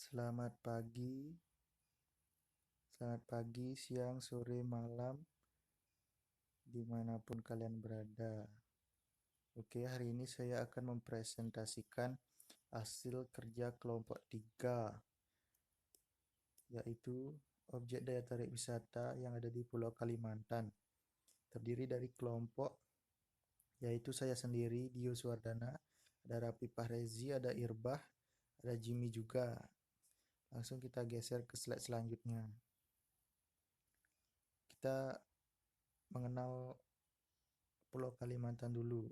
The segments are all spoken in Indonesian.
Selamat pagi, siang, sore, malam, dimanapun kalian berada. Oke, hari ini saya akan mempresentasikan hasil kerja kelompok 3, yaitu objek daya tarik wisata yang ada di Pulau Kalimantan. Terdiri dari kelompok, yaitu saya sendiri, Dio Suwardana, ada Rapi Pahrezi, ada Irbah, ada Jimmy juga. Langsung kita geser ke slide selanjutnya. Kita mengenal Pulau Kalimantan dulu.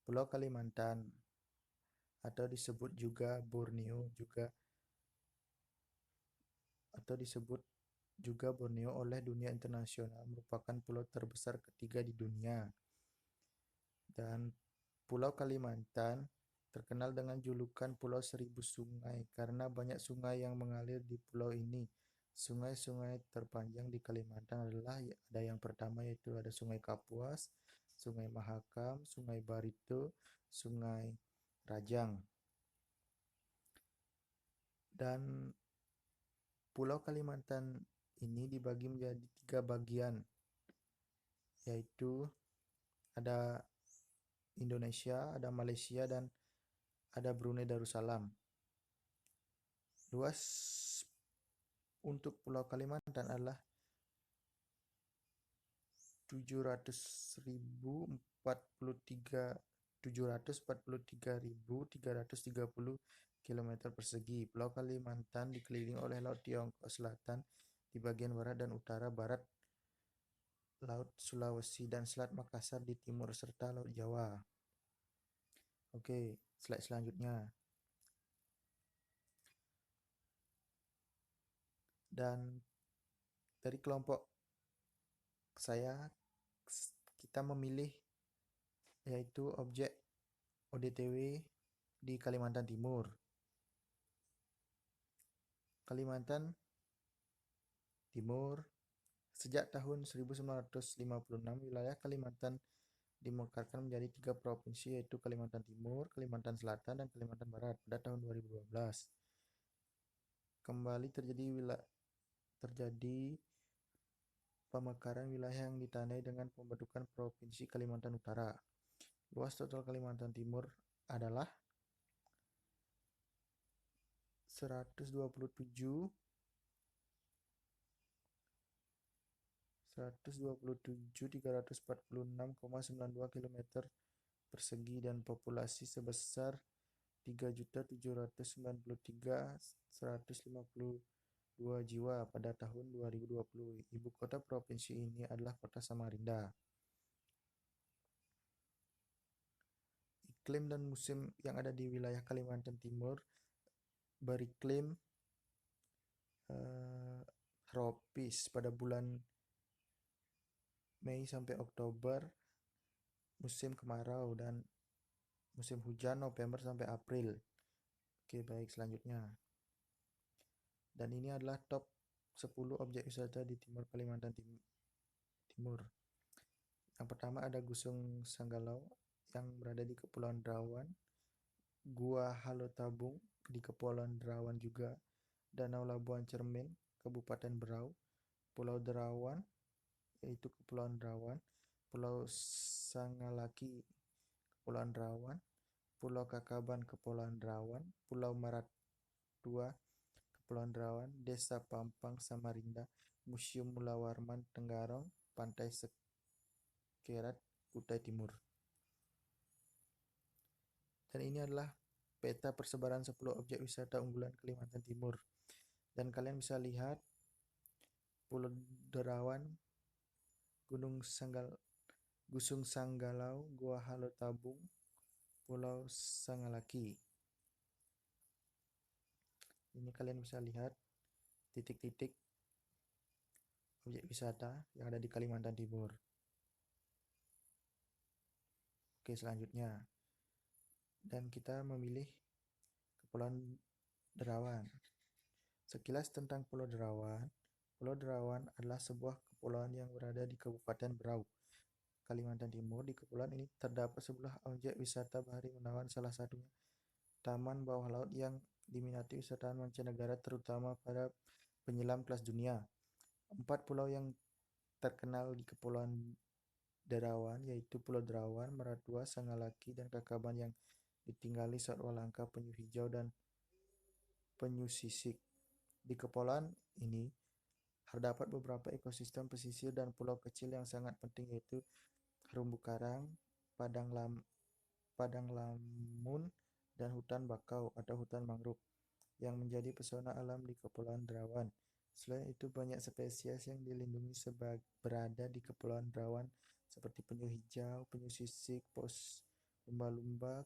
Pulau Kalimantan atau disebut juga Borneo oleh dunia internasional merupakan pulau terbesar ketiga di dunia. Dan Pulau Kalimantan terkenal dengan julukan Pulau Seribu Sungai karena banyak sungai yang mengalir di pulau ini. Sungai-sungai terpanjang di Kalimantan adalah ada yang pertama yaitu ada Sungai Kapuas, Sungai Mahakam, Sungai Barito, Sungai Rajang. Dan Pulau Kalimantan ini dibagi menjadi 3 bagian, yaitu ada Indonesia, ada Malaysia, dan ada Brunei Darussalam. Luas untuk Pulau Kalimantan adalah 743.330 km persegi. Pulau Kalimantan dikelilingi oleh Laut Tiongkok Selatan di bagian barat dan utara, barat Laut Sulawesi dan Selat Makassar di timur, serta Laut Jawa. Oke, slide selanjutnya. Dan dari kelompok saya, kita memilih yaitu objek ODTW di Kalimantan Timur. Kalimantan Timur, sejak tahun 1956 wilayah Kalimantan dimekarkan menjadi 3 provinsi, yaitu Kalimantan Timur, Kalimantan Selatan, dan Kalimantan Barat pada tahun 2012. Kembali terjadi pemekaran wilayah yang ditandai dengan pembentukan Provinsi Kalimantan Utara. Luas total Kalimantan Timur adalah 127.346,92 km persegi dan populasi sebesar 3.793.152 jiwa pada tahun 2020. Ibu kota provinsi ini adalah Kota Samarinda. Iklim dan musim yang ada di wilayah Kalimantan Timur beriklim tropis pada bulan Mei sampai Oktober, musim kemarau, dan musim hujan November sampai April. Oke, baik, selanjutnya. Dan ini adalah top 10 objek wisata di timur Kalimantan Timur. Yang pertama ada Gusung Sanggalau yang berada di Kepulauan Derawan, Gua Halotabung di Kepulauan Derawan juga, Danau Labuan Cermin, Kabupaten Berau, Pulau Derawan yaitu Kepulauan Derawan, Pulau Sangalaki, Kepulauan Derawan, Pulau Kakaban, Kepulauan Derawan, Pulau Maratua, Kepulauan Derawan, Desa Pampang, Samarinda, Museum Mula Warman, Tenggarong, Pantai Sekerat, Kutai Timur. Dan ini adalah peta persebaran 10 objek wisata unggulan Kalimantan Timur. Dan kalian bisa lihat Pulau Derawan, Gusung Sanggalau, Gua Halotabung, Pulau Sangalaki. Ini kalian bisa lihat titik-titik objek wisata yang ada di Kalimantan Timur. Oke, selanjutnya. Dan kita memilih Kepulauan Derawan. Sekilas tentang Pulau Derawan. Pulau Derawan adalah sebuah kepulauan yang berada di Kabupaten Berau, Kalimantan Timur. Di kepulauan ini terdapat sebuah objek wisata bahari menawan, salah satunya Taman Bawah Laut yang diminati wisatawan mancanegara terutama para penyelam kelas dunia. 4 pulau yang terkenal di Kepulauan Derawan yaitu Pulau Derawan, Maratua, Sangalaki, dan Kakaban yang ditinggali satwa langka, penyu hijau, dan penyu sisik. Di kepulauan ini terdapat beberapa ekosistem pesisir dan pulau kecil yang sangat penting yaitu terumbu karang, padang lamun, dan hutan bakau atau hutan mangrove yang menjadi pesona alam di Kepulauan Derawan. Selain itu, banyak spesies yang dilindungi berada di Kepulauan Derawan seperti penyu hijau, penyu sisik, lumba-lumba,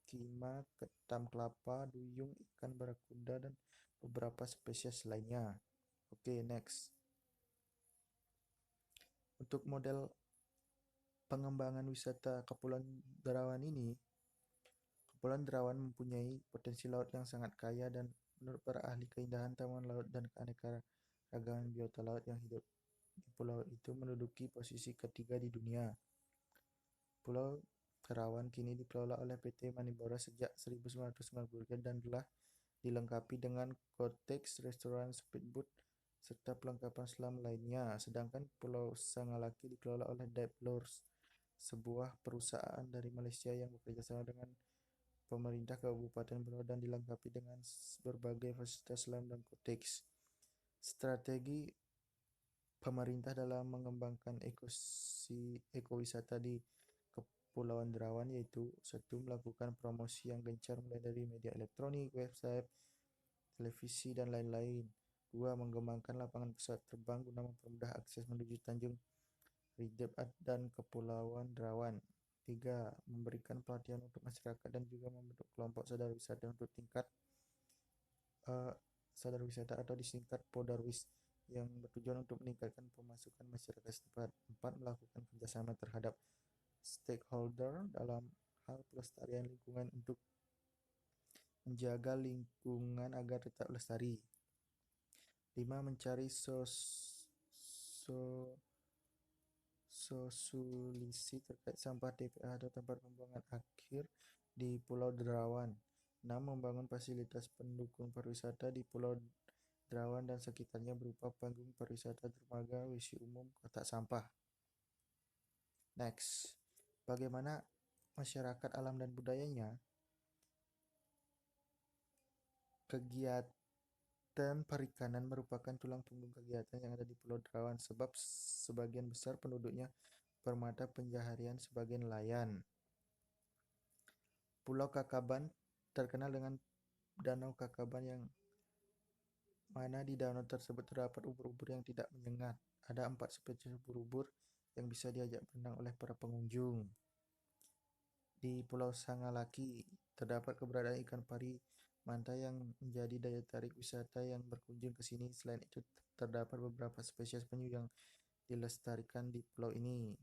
kima, ketam kelapa, duyung, ikan barakuda, dan beberapa spesies lainnya. Oke, next. Untuk model pengembangan wisata Kepulauan Derawan ini, Kepulauan Derawan mempunyai potensi laut yang sangat kaya dan menurut para ahli keindahan taman laut dan keanekaragaman biota laut yang hidup di pulau itu menduduki posisi ketiga di dunia. Pulau Derawan kini dikelola oleh PT Manibora sejak 1993 dan telah dilengkapi dengan cottage, restoran, speedboat, serta pelengkapan selam lainnya. Sedangkan Pulau Sangalaki dikelola oleh Dive Lures, sebuah perusahaan dari Malaysia yang bekerja sama dengan pemerintah Kabupaten Berau dan dilengkapi dengan berbagai fasilitas selam dan cottage. Strategi pemerintah dalam mengembangkan ekowisata di Kepulauan Derawan yaitu 1. Melakukan promosi yang gencar mulai dari media elektronik, website, televisi, dan lain-lain. 2. Mengembangkan lapangan pesawat terbang guna mempermudah akses menuju Tanjung Ridep dan Kepulauan Derawan. 3. Memberikan pelatihan untuk masyarakat dan juga membentuk kelompok sadar wisata untuk tingkat sadar wisata atau disingkat Podarwis yang bertujuan untuk meningkatkan pemasukan masyarakat setempat. 4. Melakukan kerjasama terhadap stakeholder dalam hal pelestarian lingkungan untuk menjaga lingkungan agar tetap lestari. 5. Mencari solusi terkait sampah TPA atau tempat pembuangan akhir di Pulau Derawan. 6. Membangun fasilitas pendukung pariwisata di Pulau Derawan dan sekitarnya berupa panggung pariwisata, dermaga, WC umum, kotak sampah. Next. Bagaimana masyarakat alam dan budayanya? Kegiatan perikanan merupakan tulang punggung kegiatan yang ada di Pulau Derawan sebab sebagian besar penduduknya bermata pencaharian sebagai nelayan. Pulau Kakaban terkenal dengan Danau Kakaban yang mana di danau tersebut terdapat ubur-ubur yang tidak menyengat. Ada 4 spesies ubur-ubur yang bisa diajak berenang oleh para pengunjung. Di Pulau Sangalaki terdapat keberadaan ikan pari manta yang menjadi daya tarik wisata yang berkunjung ke sini. Selain itu terdapat beberapa spesies penyu yang dilestarikan di pulau ini.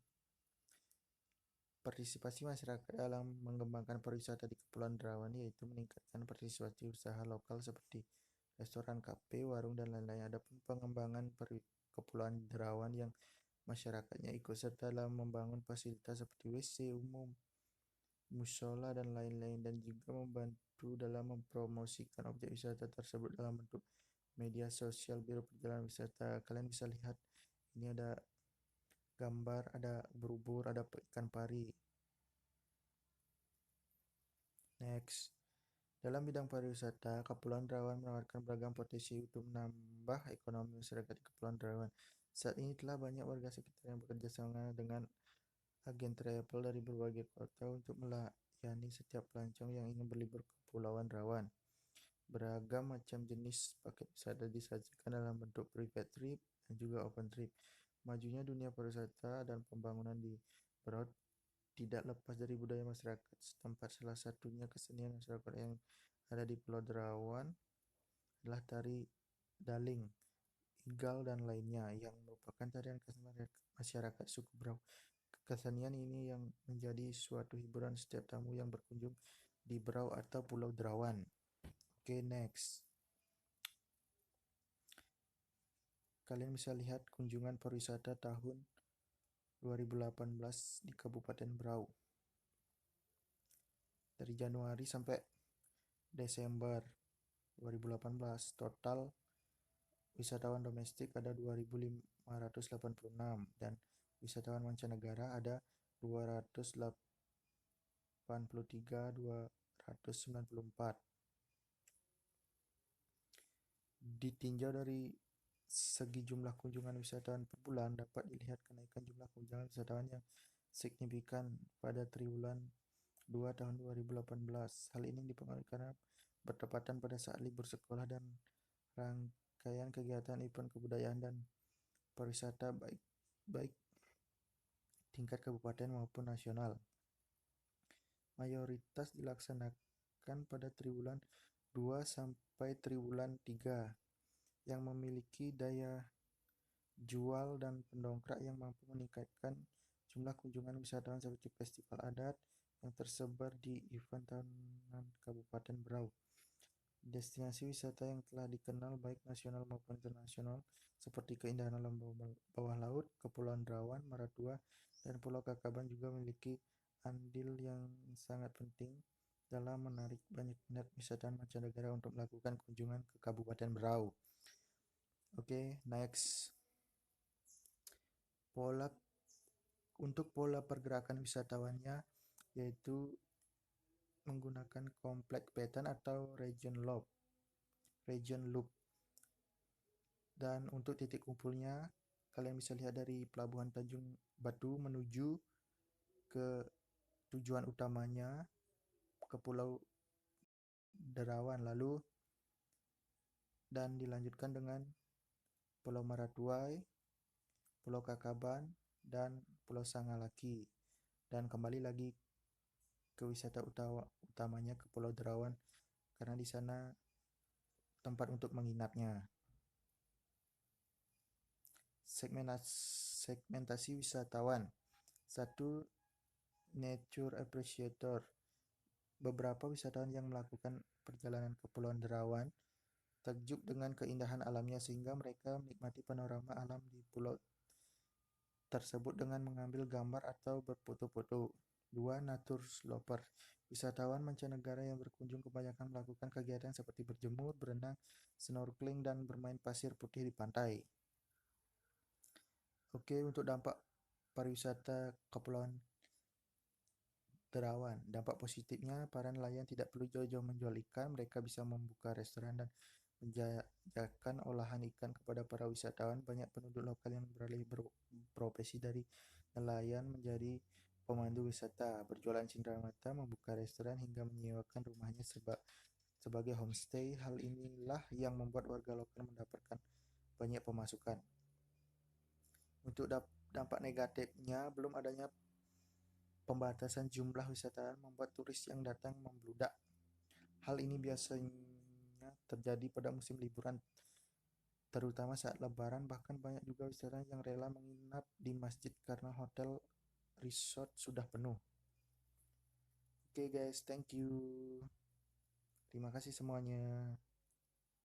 Partisipasi masyarakat dalam mengembangkan pariwisata di Kepulauan Derawan yaitu meningkatkan partisipasi usaha lokal seperti restoran, kafe, warung, dan lain-lain. Adapun pengembangan Kepulauan Derawan yang masyarakatnya ikut serta dalam membangun fasilitas seperti WC umum, musola, dan lain-lain, dan juga membantu dalam mempromosikan objek wisata tersebut dalam bentuk media sosial Biro Perjalanan Wisata. Kalian bisa lihat ini ada gambar, ada ubur-ubur, ada ikan pari. Next. Dalam bidang pariwisata, Kepulauan Derawan menawarkan beragam potensi untuk menambah ekonomi masyarakat di Kepulauan Derawan. Saat ini telah banyak warga sekitar yang bekerja sama dengan agen travel dari berbagai kota untuk melayani setiap pelancong yang ingin berlibur ke Kepulauan Derawan. Beragam macam jenis paket wisata disajikan dalam bentuk private trip dan juga open trip. Majunya dunia pariwisata dan pembangunan di Berau tidak lepas dari budaya masyarakat setempat. Salah satunya kesenian masyarakat yang ada di Pulau Derawan adalah tari daling, igal, dan lainnya yang merupakan tarian khas masyarakat suku Berau. Kesenian ini yang menjadi suatu hiburan setiap tamu yang berkunjung di Berau atau Pulau Derawan. Oke, next. Kalian bisa lihat kunjungan pariwisata tahun 2018 di Kabupaten Berau. Dari Januari sampai Desember. 2018. Total wisatawan domestik ada 2.586 dan wisatawan mancanegara ada 283.294. Ditinjau dari segi jumlah kunjungan wisatawan per bulan, dapat dilihat kenaikan jumlah kunjungan wisatawan yang signifikan pada triwulan 2 tahun 2018. Hal ini dipengaruhi karena bertepatan pada saat libur sekolah dan rangkaian kegiatan event kebudayaan dan pariwisata baik tingkat kabupaten maupun nasional. Mayoritas dilaksanakan pada triwulan 2 sampai triwulan 3 yang memiliki daya jual dan pendongkrak yang mampu meningkatkan jumlah kunjungan wisatawan seperti festival adat yang tersebar di event tahunan Kabupaten Berau. Destinasi wisata yang telah dikenal baik nasional maupun internasional seperti keindahan alam bawah laut, Kepulauan Derawan, Maratua, dan Pulau Kakaban juga memiliki andil yang sangat penting dalam menarik banyak minat wisatawan mancanegara untuk melakukan kunjungan ke Kabupaten Berau. Oke, next. Untuk pola pergerakan wisatawannya yaitu menggunakan complex pattern atau region loop. Dan untuk titik kumpulnya, kalian bisa lihat dari Pelabuhan Tanjung Batu menuju ke tujuan utamanya ke Pulau Derawan, lalu dan dilanjutkan dengan Pulau Maratuai, Pulau Kakaban, dan Pulau Sangalaki, dan kembali lagi ke wisata utamanya ke Pulau Derawan karena di sana tempat untuk menginapnya. Segmentasi wisatawan. 1. Nature appreciator. Beberapa wisatawan yang melakukan perjalanan ke Pulau Derawan takjub dengan keindahan alamnya sehingga mereka menikmati panorama alam di pulau tersebut dengan mengambil gambar atau berfoto-foto. 2. Nature sloper. Wisatawan mancanegara yang berkunjung kebanyakan melakukan kegiatan seperti berjemur, berenang, snorkeling, dan bermain pasir putih di pantai. Oke, untuk dampak pariwisata Kepulauan Derawan. Dampak positifnya, para nelayan tidak perlu jauh-jauh menjual ikan, mereka bisa membuka restoran dan menjajakan olahan ikan kepada para wisatawan. Banyak penduduk lokal yang beralih berprofesi dari nelayan menjadi pemandu wisata, berjualan cindramata, membuka restoran, hingga menyewakan rumahnya sebagai homestay. Hal inilah yang membuat warga lokal mendapatkan banyak pemasukan. Untuk dampak negatifnya, belum adanya pembatasan jumlah wisatawan membuat turis yang datang membludak. Hal ini biasanya terjadi pada musim liburan, terutama saat Lebaran. Bahkan banyak juga wisatawan yang rela menginap di masjid karena hotel resort sudah penuh. Oke guys, thank you. Terima kasih semuanya.